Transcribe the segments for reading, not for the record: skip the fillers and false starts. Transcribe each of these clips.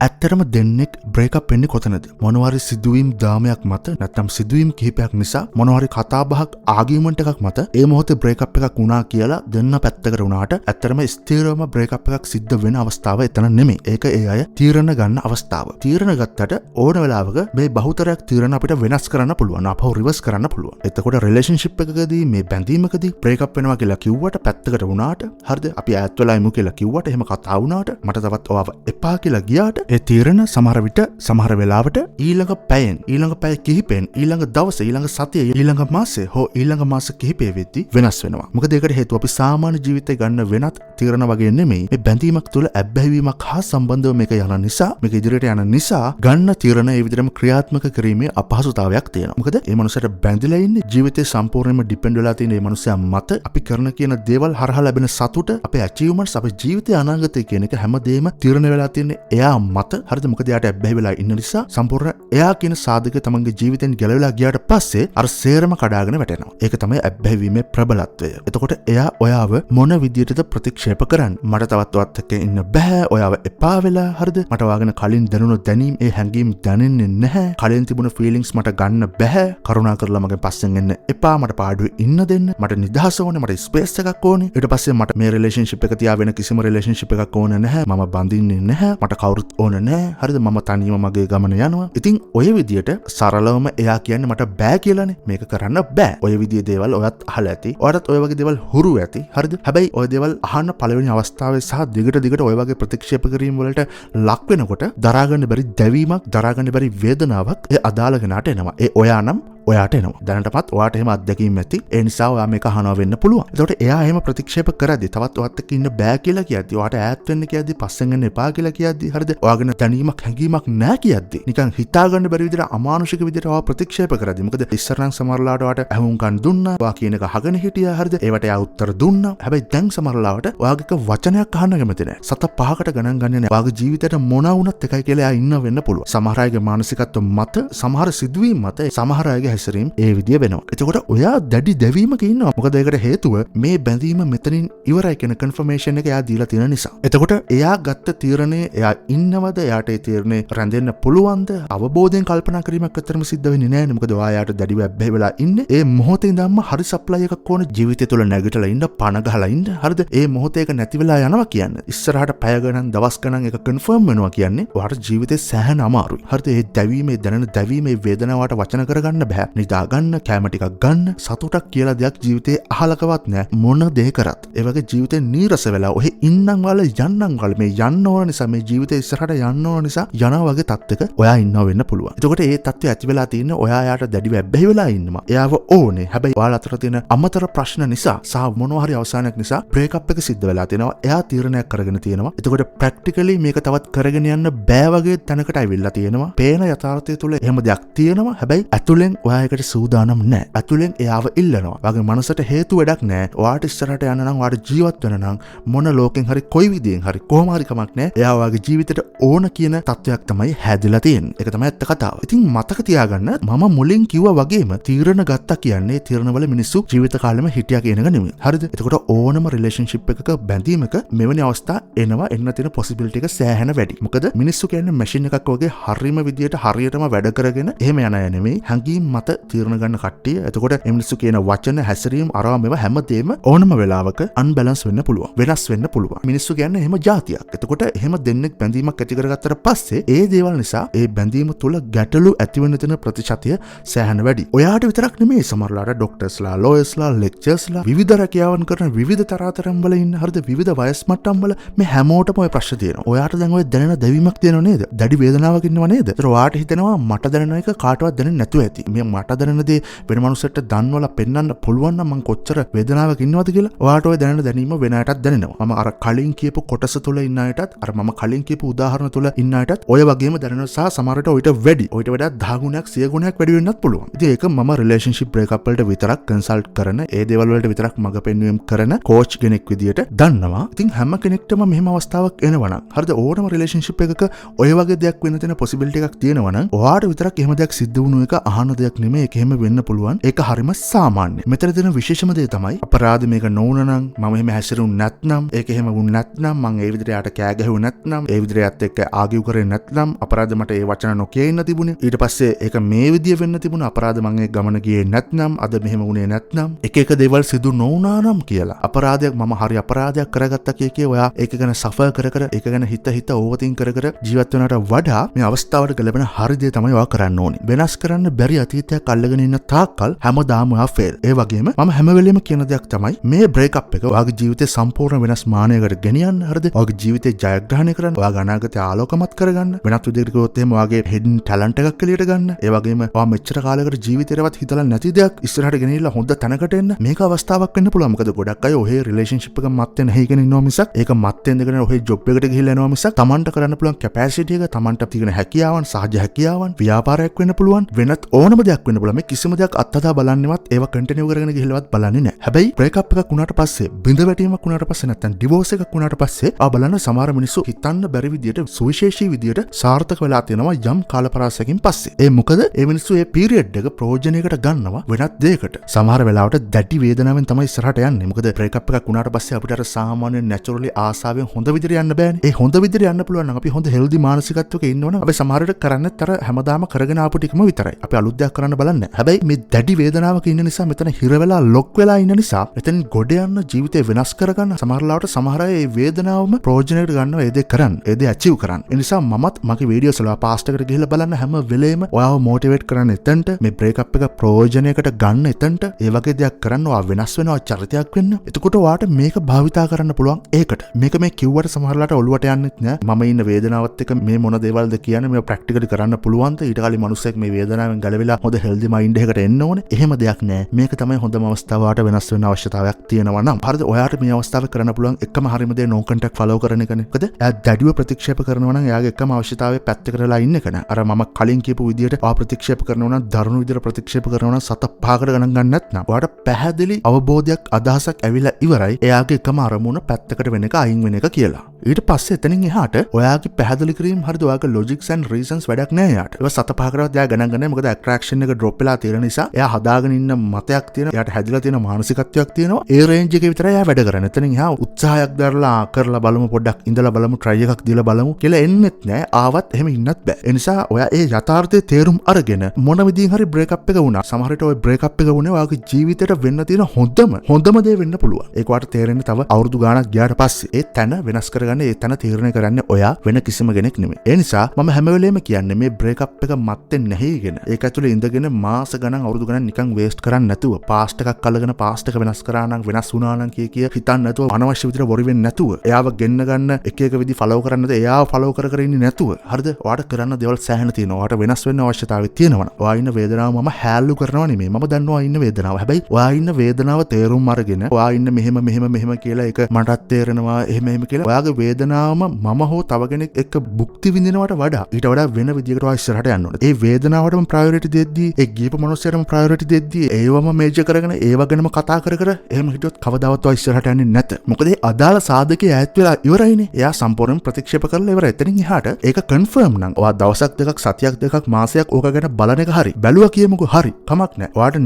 ඇත්තටම දෙන්නෙක් බ්‍රේකප් වෙන්නේ කොතනද? මොනවාරි සිදුවීම් දාමයක් මත නැත්නම් සිදුවීම් කිහිපයක් නිසා මොනවාරි කතාබහක් ආගියුමන්ට් එකක් මත ඒ මොහොතේ බ්‍රේකප් එකක් වුණා කියලා දෙන්න පැත්තකට වුණාට ඇත්තටම ස්ථිරවම බ්‍රේකප් එකක් සිද්ධ වෙන අවස්ථාව එතන නෙමෙයි. ඒක ඒ අය තීරණ ගන්න අවස්ථාව. තීරණ ගත්තට ඕන වෙලාවක මේ බහුතරයක් තීරණ අපිට වෙනස් කරන්න පුළුවන්. අපහු රිවර්ස් කරන්න පුළුවන්. එතකොට රිලේෂන්ෂිප් එකකදී මේ බැඳීමකදී බ්‍රේකප් වෙනවා කියලා කිව්වට පැත්තකට වුණාට හරිද? අපි ඈත් වෙලා ඉමු කියලා කිව්වට එහෙම කතා වුණාට මට තවත් ඔයාව එපා කියලා ගියාට ඒ තීරණ සමහර විට සමහර වෙලාවට ඊළඟ පැයෙන් ඊළඟ පැය කිහිපෙන් ඊළඟ දවසේ ඊළඟ සතියේ ඊළඟ මාසේ හෝ ඊළඟ මාස කිහිපෙ වෙද්දී වෙනස් වෙනවා. මොකද ඒකට හේතුව අපි සාමාන්‍ය ජීවිතේ ගන්න වෙනත් තීරණ වගේ නෙමෙයි. මේ බැඳීමක් තුළ ඇබ්බැහිවීමක් හා සම්බන්ධව මේක යන නිසා මේක ඉදිරියට යන නිසා ගන්න තීරණ ඒ විදිහටම ක්‍රියාත්මක කිරීමේ අපහසුතාවයක් තියෙනවා. මොකද මේ මනුස්සයාට බැඳිලා ඉන්නේ ජීවිතේ සම්පූර්ණයෙන්ම ඩිපෙන්ඩ් වෙලා තියෙන මේ මනුස්සයා මත අපි කරන කියන දේවල් හරහා ලැබෙන සතුට අපේ අචීව්මන්ට්ස් අපේ ජීවිතේ අනාගතය කියන එක හැමදේම තීරණ වෙලා තියෙන්නේ එයා මත. හරිද? මොකද එයාට ඇබ්බැහි වෙලා ඉන්න නිසා සම්පූර්ණ එයා කියන සාධක තමන්ගේ ජීවිතෙන් ගැලවිලා ගියාට පස්සේ අර සේරම කඩාගෙන වැටෙනවා. ඒක තමයි ඇබ්බැහිවීමේ ප්‍රබලත්වය. එතකොට එයා ඔයාව මොන විදියටද ප්‍රතික්ෂේප කරන්නේ? මට තවත් ඔයත් එක්ක ඉන්න බෑ. ඔයාව එපා වෙලා හරිද? මට වාගෙන කලින් දැනුණු දැනීම් ඒ හැඟීම් දැනෙන්නේ නැහැ. කලින් තිබුණු ෆීලිංග්ස් මට ගන්න බෑ. කරුණා කරලා මගෙන් පස්සෙන් එන්න එපා. මට පාඩුවේ ඉන්න දෙන්න. මට නිදහස ඕනේ. මට ස්පේස් එකක් ඕනේ. ඊට පස්සේ මට මේ රිලේෂන්ෂිප් එක තියා වෙන කිසිම රිලේෂන්ෂිප් එකක් ඕනේ නැහැ. මම බඳින්නේ නැහැ. මට කවුරුත් ඕනේ නැහැ. හරිද? මම තනියම මගේ ගමන යනවා. ඉතින් ඔය විදියට සරලවම එයා කියන්නේ මට බෑ කියලානේ. මේක කරන්න බෑ. ඔය විදියේ දේවල් ඔයත් අහලා ඇති. ඔයාලත් ඔය වගේ දේවල් හුරු ඇති. හරිද? හැබැයි ඔය දේවල් අහන්න පළවෙනි අවස්ථාවේ සහ දිගට ඔය වගේ ප්‍රතික්ෂේප කිරීම වලට ලක් වෙනකොට දරා ගන්න බැරි දැවීමක්, දරා ගන්න බැරි වේදනාවක් ඒ අදාළ කෙනාට එනවා. ඒ ඔයා නම් ඔයාට එනවා. දැනටමත් ඔයාට එහෙම අත්දැකීම් ඇති. ඒ නිසා ඔයා මේක අහනවා වෙන්න පුළුවන්. එතකොට එයා එහෙම ප්‍රතික්ෂේප කරද්දි තවත් ඔයත් එක්ක ඉන්න බෑ කියලා කියද්දි, ඔයාට ඈත් වෙන්න කියද්දි, පස්සෙන් එන්න එපා කියලා කියද්දි, හරිද? ඔයාගෙන දැනීමක් හැඟීමක් නැහැ කියද්දි, නිකන් හිතා ගන්න බැරි විදිහට අමානුෂික විදිහට ඔයා ප්‍රතික්ෂේප කරද්දි. මොකද ඉස්සරහන් සමහරලාට ඔයාට අහුම්කන් දුන්නා, ඔයා කියන එක අහගෙන හිටියා, හරිද? ඒවට එයා උත්තර දුන්නා. හැබැයි දැන් සමහරලාට ඔයාගේ වචනයක් අහන්න කැමති නැහැ. සත පහකට ගණන් ගන්නේ නැහැ. ඔයාගේ ජීවිතේට මොන වුණත් එකයි කියලා එයා ඉන්න වෙන්න පුළුවන්. සමහර අයගේ මානසිකත්ව මත, සමහර සිදුවීම් මත, සමහර අයගේ හැසිරීම ඒ විදිය වෙනවා. එතකොට ඔයා දැඩි දැවීමක ඉන්නවා. මොකද ඒකට හේතුව මේ බැඳීම මෙතනින් ඉවරයි කියන කන්ෆර්මේෂන් එක එයා දීලා තියෙන නිසා. එතකොට එයා ගත්ත තීරණය එයා ඉන්නවද? එයාට ඒ තීරණය රැඳෙන්න පුළුවන්ද? අවබෝධයෙන් කල්පනා කිරීමක් අතරම සිද්ධ වෙන්නේ නැහැ නේ. මොකද ඔයාට දැඩිව ඇබ්බැහි වෙලා ඉන්නේ. ඒ මොහොතේ ඉඳන්ම හරි සප්ලයි එකක් ඕන ජීවිතය තුළ නැගිටලා ඉන්න, පණ ගහලා ඉන්න. හරිද? ඒ මොහොතේ එක නැති වෙලා යනවා කියන්නේ. ඉස්සරහට පැය ගණන්, දවස් ගණන් එක කන්ෆර්ම් වෙනවා කියන්නේ ඔයාට ජීවිතේ සෑහෙන අමාරුයි. හරිද? ඒ දැවීමේ දැනෙන දැවීමේ වේදනාවට වචන කරගන්න බෑ. නිදා ගන්න, කැම ටිකක් ගන්න, සතුටක් කියලා දෙයක් ජීවිතේ අහලකවත් නැහැ. මොන දේ කරත් ඒ වගේ ජීවිතේ නීරස වෙලා ඔහෙ ඉන්නම් වල යන්නම් වල මේ යන්න ඕන නිසා, මේ ජීවිතේ ඉස්සරහට යන්න ඕන නිසා යනවා වගේ තත්ත්වයක ඔයා ඉන්නව වෙන්න පුළුවන්. එතකොට ඒ තත්ත්වය ඇති වෙලා තියෙන්නේ ඔයා යාට දැඩිව ඇබ්බැහි වෙලා ඉන්නවා. එයාව ඕනේ. හැබැයි ඔයාලා අතර තියෙන අමතර ප්‍රශ්න නිසා සහ මොනවා හරි අවසානයක් නිසා බ්‍රේක්අප් එක සිද්ධ වෙලා තියෙනවා. එයා තීරණයක් කරගෙන තියෙනවා. එතකොට ප්‍රැක්ටිකලි මේක තවත් කරගෙන යන්න බෑ වගේ තැනකට ඇවිල්ලා තියෙනවා. පේන යථාර්ථය තුළ එහෙම දෙයක් තියෙනවා. හැබැයි ඇතුලෙන් ඔයා ඒකට සූදානම් නැහැ. ඇතුලෙන් එයාව ඉල්ලනවා. වගේ මනසට හේතු වැඩක් නැහැ. ඔයාට ඉස්සරහට යන්න නම්, ඔයාට ජීවත් වෙන්න නම් මොන ලෝකෙන් හරි කොයි විදියෙන් හරි කොහොම හරි කමක් නැහැ. එයා ඔයාගේ ජීවිතේට ඕන කියන තත්වයක් තමයි හැදිලා තියෙන්නේ. ඒක තමයි ඇත්ත කතාව. ඉතින් මතක තියාගන්න, මම මුලින් කිව්වා වගේම තීරණ ගත්තා කියන්නේ තීරණවල මිනිස්සු ජීවිත කාලෙම හිටියා කියන එක නෙමෙයි. හරිද? එතකොට ඕනම රිලේෂන්ෂිප් එකක බැඳීමක මෙවැනි අවස්ථා එනවා. එන්න තියෙන පොසිබිලිටි එක සෑහෙන වැඩි. මොකද මිනිස්සු කියන්නේ මැෂින් එකක් වගේ හරියම විදියට හරියටම වැඩ කරගෙන එහෙම යන අය නෙමෙයි. හැඟීම් මත තීරණ ගන්න කට්ටිය. එතකොට මිනිස්සු කියන වචන, හැසිරීම, අරවා මේවා හැමදේම ඕනම වෙලාවක අන්බැලන්ස් වෙන්න පුළුවන්. වෙනස් වෙන්න පුළුවන්. මිනිස්සු කියන්නේ එහෙම જાතියක්. එතකොට එහෙම දෙන්නෙක් බැඳීමක් ඇති කරගත්තට පස්සේ ඒ දේවල් නිසා ඒ බැඳීම තුල ගැටලු ඇති වෙන තැන ප්‍රතිශතය සෑහෙන වැඩි. ඔයාට විතරක් නෙමෙයි, සමහරලාට ඩොක්ටර්ස්ලා, ලෝයර්ස්ලා, ලෙක්චර්ස්ලා, විවිධ රැකියාවන් කරන විවිධ තරාතරම් වල ඉන්න, හරිද? විවිධ වයස් මට්ටම් වල මේ හැමෝටම ඔය ප්‍රශ්න තියෙනවා. ඔයාට දැන් ඔය දැනෙන දැවීමක් තියෙනව නේද? දැඩි වේදනාවක් ඉන්නව නේද? ඒතර ඔයාට හිතෙනවා මට දැනෙන එක කාටවත් දැනෙන්නේ නැතුව ඇති. මේ මට දැනෙන දේ වෙන මනුස්සයෙක්ට දන්වලා පෙන්වන්න පුළුවන් නම් මං කොච්චර වේදනාවක් ඉන්නවද කියලා ඔයාට ඔය දැනෙන දැනීම වෙන අයටත් දැනෙනවා. මම අර කලින් කියපු කොටස තුල ඉන්න අයටත්, අර මම කලින් කියපු උදාහරණ තුල ඉන්න අයටත් ඔය වගේම දැනෙනවා සහ සමහරට ඔයිට වැඩි, ඔයිට වඩා 10 ගුණයක් 100 ගුණයක් වැඩි වෙන්නත් පුළුවන්. ඉතින් ඒක මම රිලේෂන්ෂිප් බ්‍රේක්අප් වලට විතරක් කන්සල්ට් කරන, ඒ දේවල් වලට විතරක් මඟ පෙන්වීම කරන කෝච් කෙනෙක් විදියට දන්නවා. ඉතින් හැම කෙනෙක්ටම මෙහෙම අවස්ථාවක් එනවා නම්, හරිද? ඕනම රිලේෂන්ෂිප් එකක ඔය වගේ දෙයක් වෙන තැන පොසිබිලිටි එකක් තියෙනවා නම් ඔයාට විතරක් එහෙම දෙයක් සිද්ධ වුණු එක අහන දෙයක් නෙමෙයි. ඒක එහෙම වෙන්න පුළුවන්. ඒක හරිම සාමාන්‍යයි. මෙතන දෙන විශේෂම දේ තමයි අපරාධ මේක නොවුනනම් මම එහෙම හැසිරුනේ නැත්නම් ඒක එහෙම වුනේ නැත්නම් මං ඒ විදිහට යාට කෑ ගැහුවේ නැත්නම් ඒ විදිහට යාත් එක්ක ආගිව් කරේ නැත්නම් අපරාධ මට ඒ වචන නොකිය ඉන්න තිබුණේ. ඊට පස්සේ ඒක මේ විදිය වෙන්න තිබුණා. අපරාධ මං ඒ ගමන ගියේ නැත්නම් අද මෙහෙම වුණේ නැත්නම් එක දේවල් සිදු නොවුනා නම් කියලා. අපරාධයක් මම හරි අපරාධයක් කරගත්තා කිය ඔයා ඒක ගැන සෆර් කර කර ඒක ගැන හිත ඕවර්තින් කර කර ජීවත් වෙනවට වඩා මේ අවස්ථාවට ලැබෙන හරි දේ තමයි ඔයා කරන්න ඕනේ. වෙනස් කරන්න බැරි අතීතයක් අල්ලගෙන ඉන්න තාක්කල් හැමදාම ඔයා ෆේල්. ඒ වගේම මම හැම වෙලෙම කියන දෙයක් තමයි මේ බ්‍රේක් අප් එක ඔයාගේ ජීවිතේ සම්පූර්ණ වෙනස් මානයකට ගෙනියන්න. හරිද? ඔයාගේ ජීවිතේ ජයග්‍රහණය කරන්න, ඔයාගේ අනාගතය ආලෝකමත් කරගන්න. වෙනත් විදිහකට කිව්වොත් එහෙම ඔයාගේ හෙඩන් ටැලන්ට් එකක් එළියට ගන්න. ඒ වගේම ඔයා මෙච්චර කාලයකට ජීවිතේටවත් හිතලා නැති දෙයක් ඉස්සරහට ගෙනියලා හොඳ තැනකට එන්න. මේක අවස්ථාවක් වෙන්න පුළුවන්. මොකද ගොඩක් අය ඔහේ රිලේෂන්ෂිප් එක මත් වෙන හේගෙන ඉන්නවා මිසක් ඒක මත් වෙන දෙකන ඔහේ ජොබ් එකට ගිහිල්ලා යනවා මිසක් Tamanට කරන්න පුළුවන් කැපැසිටි එක, Tamanට තියෙන හැකියාවන්, සහජ හැකියාවන්, ව්‍යාපාරයක් වෙන්න පුළුවන්, වෙනත් ඕනම දෙයක් වෙන්න පුළුවන්. මේ කිසිම දෙයක් අත්හදා බලන්නවත් ඒව කන්ටිනියු කරගෙන ගිහිල්ලවත් බලන්නේ නැහැ. හැබැයි බ්‍රේක් අප් එකක් වුණාට පස්සේ, බිඳ වැටීමක් වුණාට පස්සේ නැත්නම් ඩිවෝස් එකක් වුණාට පස්සේ බලන්න සමහර මිනිස්සු හිතන්න බැරි විදියට සුවිශේෂී විදියට සාර්ථක වෙලා තියෙනවා යම් කාලපරාසයකින් පස්සේ. ඒ මොකද ඒ මිනිස්සු මේ පීරියඩ් එක ප්‍රයෝජනයකට ගන්නවා වෙනත් දෙයකට. සමහර වෙලාවට දැඩි වේදනාවෙන් තමයි ඉස්සරහට යන්නේ. මොකද බ්‍රේක් අප් එකක් වුණාට පස්සේ අපිට අර සාමාන්‍ය නැචරලි ආසාවෙන් හොඳ විදියට යන්න බෑනේ. ඒ හොඳ විදියට යන්න පුළුවන් නම් අපි හොඳ හෙල්දි මානසිකත්වයක ඉන්නවනම් අපි සමහරට කරන්නත් අර හැමදාම කරගෙන ආපු ටිකම විතරයි. අපි අලුත් දෙයක් කරන්න බලන්නේ. හැබැයි මේ දැඩි වේදනාවක ඉන්න නිසා මෙතන හිර වෙලා ලොක් වෙලා ඉන්න නිසා මෙතන ගොඩ යන්න ජීවිතේ වෙනස් කරගන්න සමහරලාවට සමහර අය මේ වේදනාවම ප්‍රයෝජනයකට ගන්නවා ඒ දේ කරන්න. ඒ දේ අචීව් කරන්න. ඒ නිසා මමත් මගේ වීඩියෝස් වල පාස්ට් එකට ගිහිල්ලා බලන්න හැම වෙලේම ඔයාව මොටිවේට් කරන්න එතනට මේ බ්‍රේක් අප් එක ප්‍රයෝජනයකට ගන්න එතනට ඒ වගේ දෙයක් කරන්න ඔයා වෙනස් වෙනවා චරිතයක් වෙන්න. එතකොට ඔයාට මේක භාවිතා කරන්න පුළුවන් ඒකට. මේක මේ කිව්වට සමහරලාට ඔළුවට යන්නෙත් නෑ. මම ඉන්න වේදනාවත් එක්ක මේ මොන දේවල්ද කියන්නේ මේ ප්‍රැක්ටිකලි කරන්න පුළුවන්ද? ඊට කලින් මිනිස්සෙක් මේ වේදනාවෙන් ගැලවිලා හොඳ හෙල්දි මයින්ඩ් එකකට එන්න ඕනේ. එහෙම දෙයක් නෑ. මේක තමයි හොඳම අවස්ථාව. ඔයාට වෙනස් වෙන්න අවශ්‍යතාවයක් තියෙනවා නම් හරිද? ඔයාට මේ අවස්ථාවේ කරන්න පුළුවන් එකම හරිම දේ නෝ කන්ටැක්ට් ෆලෝ කරන එකනේ. මොකද එයා දැඩිව ප්‍රතික්ෂේප කරනවා නම් එයාගේ එකම අවශ්‍යතාවය පැත්තකටලා ඉන්න එක නෑ. අර මම කලින් කියපු විදියට ඔයා ප්‍රතික්ෂේප කරනවා නම් දරුණු විදියට ප්‍රතික්ෂේප කරනවා නම් සත පහකට ගණන් ගන්න නැත්නම් ඔයාට පැහැදිලි අවබෝධයක් අදහසක් ඇවිල්ලා ඉවරයි. එයාගේ එකම අරමුණ පැත්තකට වෙන එක අයින් වෙන එක කියලා. ඊට පස්සේ එතනින් එහාට ඔයාගේ පැහැදිලි කිරීම හරිද ඔයාගේ ලොජික්ස් ඇන්ඩ් රීසන්ස් වැඩක් නෑ යාට. ඒක සත පහකටවත් එයා ගණන් ගන්නෑ. මොකද ඇට්‍රැක්ෂන් එක ඩ්‍රොප් වෙලා තියෙන නිසා එයා හදාගෙන ඉන්න මතයක් තියෙන, එයාට හැදිලා තියෙන මානසිකත්වයක් තියෙනවා. ඒ රේන්ජ් එකේ විතරයි එයා වැඩ කරන්නේ. එතනින් එහා උත්සාහයක් දරලා කරලා බලමු, පොඩ්ඩක් ඉඳලා බලමු, try එකක් දීලා බලමු කියලා එන්නෙත් නෑ. ආවත් එහෙම ඉන්නත් බෑ. ඒ නිසා ඔයා ඒ යථාර්ථයේ තේරුම් අරගෙන මොන විදිහින් හරි බ්‍රේක් අප් එක වුණා. සමහර විට ඔය බ්‍රේක් අප් එක වුණේ ඔයාගේ ජීවිතේට වෙන්න තියෙන හොඳම දේ වෙන්න පුළුවන්. ඒක ඔයාට තේරෙන්නේ තව අවුරුදු ගාණක් ගියාට පස්සේ. ඒ තැන වෙනස් කරගන්න, ඒ තැන තීරණය කරන්නේ ඔයා වෙන කිසිම කෙනෙක් නෙමෙයි. ඒ නිසා මම හැම වෙලේම කියන්නේ මේ බ්‍රේක් අප් එක මත්තෙන් නැහිගෙන ඒක ඇතුලේ ඉඳගෙන මාස ගණන් අවුරුදු ගණන් නිකන් වේස්ට් කරන්නේ නැතුව පාස්ට් එකක් අල්ලගෙන පාස්ට් එක වෙනස් කරා නම් වෙනස් වුණා නම් කිය හිතන්නේ නැතුව අනවශ්‍ය විදිහට වොරි වෙන්නේ නැතුව එයාව ගෙන්න ගන්න එක විදි ෆලෝ කරන්නද එයාව ෆලෝ කර ඉන්නේ නැතුව හරිද? ඔයාට කරන්න දේවල් සෑහෙන තියෙනවා. ඔයාට වෙනස් වෙන්න අවශ්‍යතාවයක් තියෙනවා. ඔයා ඉන්න වේදනාව මම හැල්ලු කරනවා නෙමෙයි. මම දන්නවා ඉන්න වේදනාව. හැබැයි ඔයා ඉන්න වේදනාව තේරුම් අරගෙන ඔයා ඉන්න මෙහෙම කියලා ඒක මටත් තේරෙනවා එහෙම කියලා ඔයාගේ වේදනාවම මම හෝ තව කෙනෙක් එක්ක භුක්ති විඳිනවට වඩා ඊට වඩා වෙන විදිහකට ඔයා ඉස්සරහට යන්න ඕනේ. ඒ වේදනාවටම ප්‍රයොරිටි දෙද්දී, ඒ ගියපු මනුස්සයටම ප්‍රයොරිටි දෙද්දී, ඒවම මේජර් කරගෙන ඒව ගැනම කතා කර එහෙම හිටියොත් කවදාවත් ඔයා ඉස්සරහට යන්නේ නැත. මොකද ඒ අදාළ සාධකයේ ඈත් වෙලා ඉවරයිනේ. එයා සම්පූර්ණයෙන් ප්‍රතික්ෂේප කරලා ඉවරයි. එතනින් එහාට ඒක කන්ෆර්ම් නම් ඔයා දවසක් දෙකක් සතියක් දෙකක් මාසයක් ඕක ගැන බලන එක හරි. බැලුවා කියමුකෝ හරි. කමක් නැහැ. ඔයාට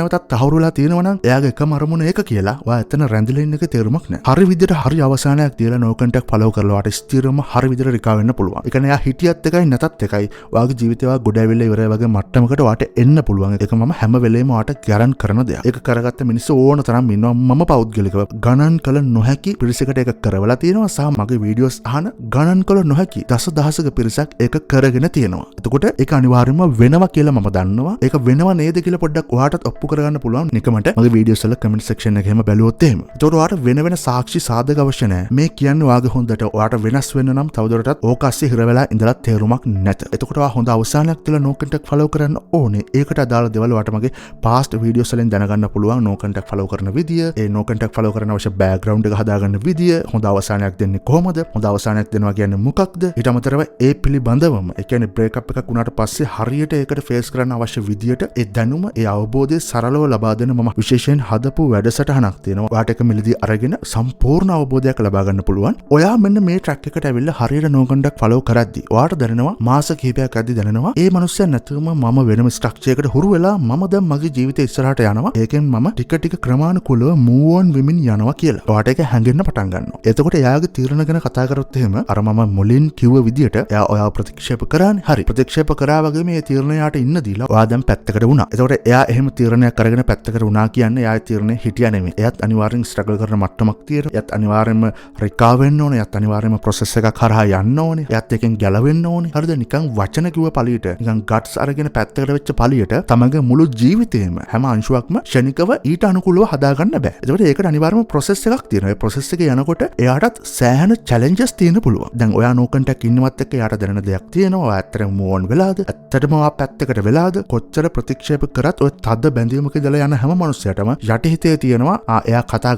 නැවතත් තහවුරු වෙලා තියෙනවා නම් එයාගේ එකම අරමුණ ඒක කියලා ඔයා එතන රැඳිලා ඉන්න එකේ තේරුමක් නැහැ. හරි විදිහට හරි අවසානයක් දීලා නෝ කන්ටැක්ට් ෆලෝ කරලා ඔයාට ස්ථිරම හරි විදිහට රිකවර් වෙන්න පුළුවන්. ඒ කියන්නේ එයා හිටියත් එකයි නැතත් එකයි. ඔයාගේ ජීවිතේ ඔයා ගොඩ ඇවිල්ලා ඉවරයි වගේ මට්ටමකට ඔයාට එන්න පුළුවන්. ඒක මම හැම වෙලේම ඔයාට ගැරන් කරන දෙයක්. ඒක කරගත්ත මිනිස්සු ඕන තරම් ඉන්නවා. මම පෞද්ගලිකව ගණන් කළ නොහැකි පිරිසකට ඒක කරවලා තියෙනවා. සහ මගේ වීඩියෝස් අහන ගණන් කළ නොහැකි දසදහසක පිරිසක් ඒක කරගෙන තියෙනවා. එතකොට ඒක අනිවාර්යයෙන්ම වෙනවා කියලා මම දන්නවා. ඒක වෙනව නේද කියලා පොඩ්ඩක් ඔයාටත් ඔප්පු කරගන්න පුළුවන්. නිකමට මගේ වීඩියෝස් වල කමෙන්ට් සෙක්ෂන් එකේ එහෙම බැලුවොත් එහෙම. එතකොට ඔයාට වෙන සාක්ෂි සාධක අවශ්‍ය නැහැ. මේ කියන්නේ ඔයාගේ හොඳට. ඔයාට වෙනස් වෙන්න නම් තවදුරටත් ඕක අස්සේ හිර වෙලා ඉඳලා තේරුමක් නැත. එතකොට ඔයා හොඳ අවසානයක් තියලා නෝ කන්ටැක්ට් ෆලෝ කරන්න ඕනේ. ඒකට අදාළ දේවල් ඔයාට මගේ පාස්ට් වීඩියෝස් වලින් දැනගන්න පුළුවන්. නෝ කන්ටැක්ට් ෆලෝ කරන විදිය, ඒ නෝ කන්ටැක්ට් ෆලෝ කරන අවශ්‍ය බෑග්ග්‍රවුන්ඩ් එක හදාගන්න විදිය, හොඳ අවසානයක් දෙන්නේ කොහොමද? හොඳ අවසානයක් දෙනවා කියන්නේ මොකක්ද? ඊට අමතරව ඒ පිළිබඳවම ඒ කියන්නේ බ්‍රේක් අප් එකක් වුණාට පස්සේ හරියට ඒකට ෆේස් කරන්න අවශ්‍ය විදියට ඒ දැනුම, ඒ අවබෝධය සරලව ලබා දෙන මම විශේෂයෙන් හදපු වැඩසටහනක් තියෙනවා. ඔයාට ඒක මිලදී අරගෙන සම්පූර්ණ අවබෝධයක් ලබා ලබා ගන්න පුළුවන්. ඔයා මෙන්න මේ ට්‍රැක් එකට ඇවිල්ලා හරියට no contact follow කරද්දි ඔයාට දැනෙනවා මාස කිහිපයක් ඇද්දි දැනෙනවා ඒ මනුස්සයා නැතුවම මම වෙනම ස්ට්‍රක්චර් එකකට හුරු වෙලා මම දැන් මගේ ජීවිතේ ඉස්සරහට යනවා. ඒකෙන් මම ටික ක්‍රමානුකූලව move on වෙමින් යනවා කියලා. ඔයාට ඒක හැංගෙන්න පටන් ගන්නවා. එතකොට එයාගේ තීරණ ගැන කතා කරොත් එහෙම අර මම මුලින් කිව්ව විදියට එයා ඔයාව ප්‍රතික්ෂේප කරානේ. හරි. ප්‍රතික්ෂේප කරා වගේ මේ තීරණයට ඉන්න දීලා ඔයා දැන් පැත්තකට වුණා. එතකොට එයා එහෙම තීරණයක් අරගෙන පැත්තකට වුණා කියන්නේ එයාගේ තීරණේ හිටියා නෙමෙයි. එයාත් අනිවාර්යෙන් ස්ට්‍රගල් කරන මට්ටමක් තියෙනවා. එයාත් අනිවාර්යෙන්ම රිකවර් වෙන්න ඕනේ. එයාත් අනිවාර්යෙන්ම ප්‍රොසෙස් එකක් කරහා යන්න ඕනේ. එයාත් එකෙන් ගැලවෙන්න ඕනේ. හරිද? නිකන් වචන කිව්ව පළියට නිකන් ගට්ස් අරගෙන පැත්තකට වෙච්ච පළියට තමගේ මුළු ජීවිතේම හැම අංශුවක්ම ක්ෂණිකව ඊට අනුකූලව හදාගන්න බෑ. එතකොට ඒකට අනිවාර්යයෙන්ම ප්‍රොසෙස් එකක් තියෙනවා. ඒ ප්‍රොසෙස් එකේ යනකොට එයාටත් සෑහෙන චැලෙන්ජස් තියෙන්න පුළුවන්. දැන් ඔයා no contact ඉන්නවත් එක්ක එයාට දැනෙන දෙයක් තියෙනවා. ඔයා ඇත්තටම move on වෙලාද? ඇත්තටම ඔයා පැත්තකට වෙලාද? කොච්චර ප්‍රතික්ෂේප කරත් ඔය තද බැඳීමක ඉඳලා යන හැම මනුස්සයටම යටිහිතේ තියෙනවා එයා කතා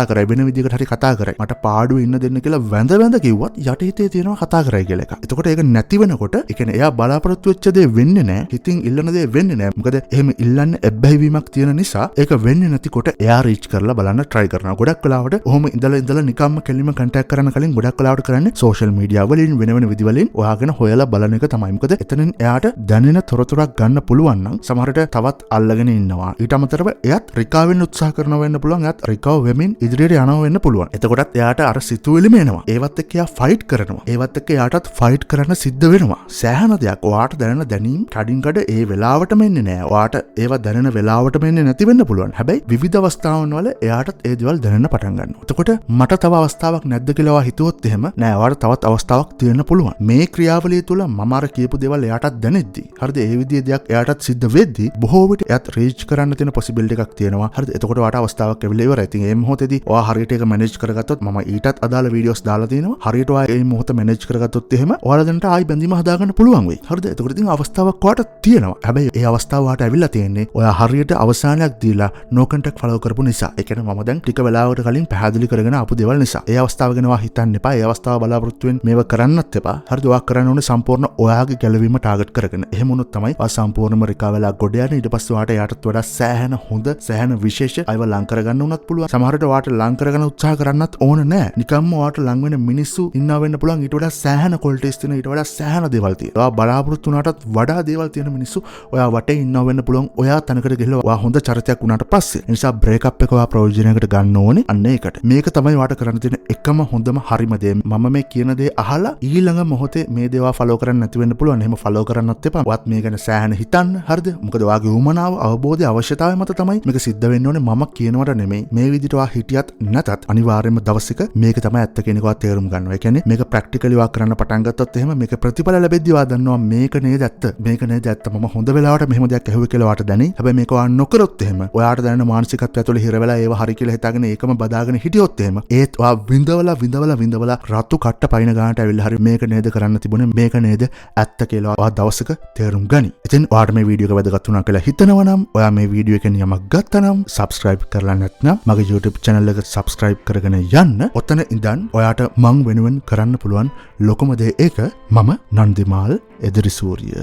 කරේ වෙන විදිහකට හරි කතා කරේ. මට පාඩුව ඉන්න දෙන්න කියලා වැඳ කිව්වත් යටිහිතේ තියෙනවා කතා කරයි කියලා එකක්. එතකොට ඒක නැති වෙනකොට ඒ කියන්නේ එයා බලාපොරොත්තු වෙච්ච දේ වෙන්නේ නැහැ. හිතින් ඉල්ලන දේ වෙන්නේ නැහැ. මොකද එහෙම ඉල්ලන්නේ එබ්බැහිවීමක් තියෙන නිසා ඒක වෙන්නේ නැතිකොට එයා රීච් කරලා බලන්න try කරනවා. ගොඩක් වෙලාවට ඔහොම ඉඳලා නිකම්ම කෙලින්ම contact කරන්න කලින් ගොඩක් වෙලාවට කරන්නේ social media වලින් වෙන විදිවලින් ඔයාගෙන හොයලා බලන එක තමයි. මොකද එතනින් එයාට දැනෙන තොරතුරක් ගන්න පුළුවන් නම් සමහරට තවත් අල්ලගෙන ඉන්නවා. ඊට අමතරව එයාත් රිකවර් වෙන්න උත්සාහ කරනවා වෙන්න පුළුවන්. එයාත් රිකවර් වෙමින් ඉදිරියට යනවා වෙන්න පුළුවන්. එතකොටත් එයාට අර සිතුවිලිම එනවා. ඒවත් එක්ක එයා ෆයිට් කරනවා. ඒවත් එක්ක එයාටත් ෆයිට් කරන්න සිද්ධ වෙනවා. සෑහෙන දෙයක් ඔයාට දැනෙන දැනීම් කඩින් කඩ ඒ වෙලාවටම එන්නේ නැහැ. ඔයාට ඒවා දැනෙන වෙලාවටම එන්නේ නැති වෙන්න පුළුවන්. හැබැයි විවිධ අවස්ථාවන් වල එයාටත් ඒ දේවල් දැනෙන්න පටන් ගන්නවා. එතකොට මට තව අවස්ථාවක් නැද්ද කියලා ඔයා හිතුවොත් එහෙම නෑ ඔයාට තවත් අවස්ථාවක් තියෙන්න පුළුවන්. මේ ක්‍රියාවලිය තුළ මම අර කියපු දේවල් එයාටත් දැනෙද්දි හරිද ඒ විදිහේ දෙයක් එයාටත් සිද්ධ වෙද්දි බොහෝ විට එයාත් රීච් කරන්න තියෙන පොසිබිලිටි එකක් තියෙනවා. හරිද? එතකොට ඔයාට අවස්ථාවක් ලැබිලා ඉවරයි. ඉතින් මේ මොහොතේදී ඔයා හරියට ඒක මැනේජ් කරගත්තොත් මම ඊටත් අදාළ වීඩියෝස් දාලා තියෙනවා. හරියට ඔයා මේ මොහොත මැනේජ් කරගත්තොත් එහෙම ඔයාලා දැනට ආයි බැඳීම හදාගන්න පුළුවන් වෙයි. හරිද? එතකොට ඉතින් අවස්ථාවක් ඔයාට තියෙනවා. හැබැයි ඒ අවස්ථාව ඔයාට ඇවිල්ලා තියෙන්නේ ඔයා හරියට අවසානයක් දීලා no contact follow කරපු නිසා. ඒ කියන්නේ මම දැන් ටික වෙලාවකට කලින් පැහැදිලි කරගෙන ආපු දේවල් නිසා. ඒ අවස්ථාව ගැන ඔයා හිතන්න එපා. ඒ අවස්ථාව බලාපොරොත්තු වෙන්න මේව කරන්නත් එපා. හරිද? ඔයා කරන්න ඕනේ සම්පූර්ණ ඔයාගේ ගැලවීම ටාගට් කරගෙන. එහෙම වුණොත් තමයි ඔයා සම්පූර්ණයෙන්ම රිකවර් වෙලා ගොඩ යන්නේ. ඊට පස්සේ ඔයාට යාටත් වඩා සෑහෙන හොඳ සෑහෙන විශේෂ අයව ලං කරගන්න උනත් පුළුවන්. සමහරට ඔයාට ලං කරගන්න උත්සාහ කරන්නත් ඕන නෑ. නිකම්ම ඔයාට ලං වෙන මිනිස්සු ඉන්නවා වෙන්න පුළුවන්. ඊට වඩා සෑහෙන ක්වොලිටිස් තියෙන ඊට වඩා සෑහෙන දේවල් තියෙනවා. ඔයා බලාපොරොත්තු වුණාටත් වඩා දේවල් තියෙන මිනිස්සු ඔයා වටේ ඉන්නවා වෙන්න පුළුවන්. ඔයා තනකට ගිහලා ඔයා හොඳ චරිතයක් වුණාට පස්සේ. ඒ නිසා බ්‍රේක් අප් එක ඔයා ප්‍රයෝජනයකට ගන්න ඕනේ. අන්න ඒකට. මේක තමයි ඔයාට කරන්න තියෙන එකම හොඳම හරිම දේ. මම මේ කියන දේ අහලා ඊළඟ මොහොතේ මේ දේවල් ෆලෝ කරන්න නැති වෙන්න පුළුවන්. එහෙම ෆලෝ කරන්නත් එපා. ඔයත් මේ ගැන සෑහෙන හිතන්න. හරිද? මොකද ඔයාගේ උමනාව අවබෝධය අවශ්‍යතාවය මත තමයි මේක සිද්ධ වෙන්න ඕනේ. මම කියනවට නෙමෙයි. මේ විදිහට ඔයා හිටියත් නැතත් අනිවාර්යයෙන්ම දවසක මේක තමයි ඇත්ත කියන එක ඔයා තේරුම් ගන්නවා. ඒ කියන්නේ මේක ප්‍රැක්ටිකලි ඔයා කරන්න පටන් ගත්තොත් එහෙම මේක ප්‍රතිඵල ලැබෙද්දී ඔයා දන්නවා මේක නේද ඇත්ත. මේක නේද ඇත්ත. මම හොඳ වෙලාවට මෙහෙම දෙයක් ඇහුවේ කියලා ඔයාට දැනෙයි. හැබැයි මේක ඔයා නොකරොත් එහෙම ඔයාට දැනෙන මානසිකත්වය ඇතුළේ හිර වෙලා ඒව හරි කියලා හිතාගෙන ඒකම බදාගෙන හිටියොත් එහෙම ඒත් ඔයා විඳවලා රතු කට්ට පයින් ගන්නට ඇවිල්ලා හරි මේක නේද කරන්න තිබුණේ මේක නේද ඇත්ත කියලා ඔයා දවසක තේරුම් ගනි. ඉතින් ඔයාට මේ වීඩියෝ එක වැදගත් වුණා කියලා හිතනවා නම් ඔයා මේ වීඩියෝ එකෙන් යමක් ගත්තා නම් subscribe කරලා නැත්නම් මගේ YouTube channel එක subscribe කරගෙන යන්න. ඔතන ඉඳන් ඔයාට මං වෙනුවෙන් කරන්න පුළුවන් ලොකුම දේ ඒක මම නන්දිමාල් එදිරිසූරිය.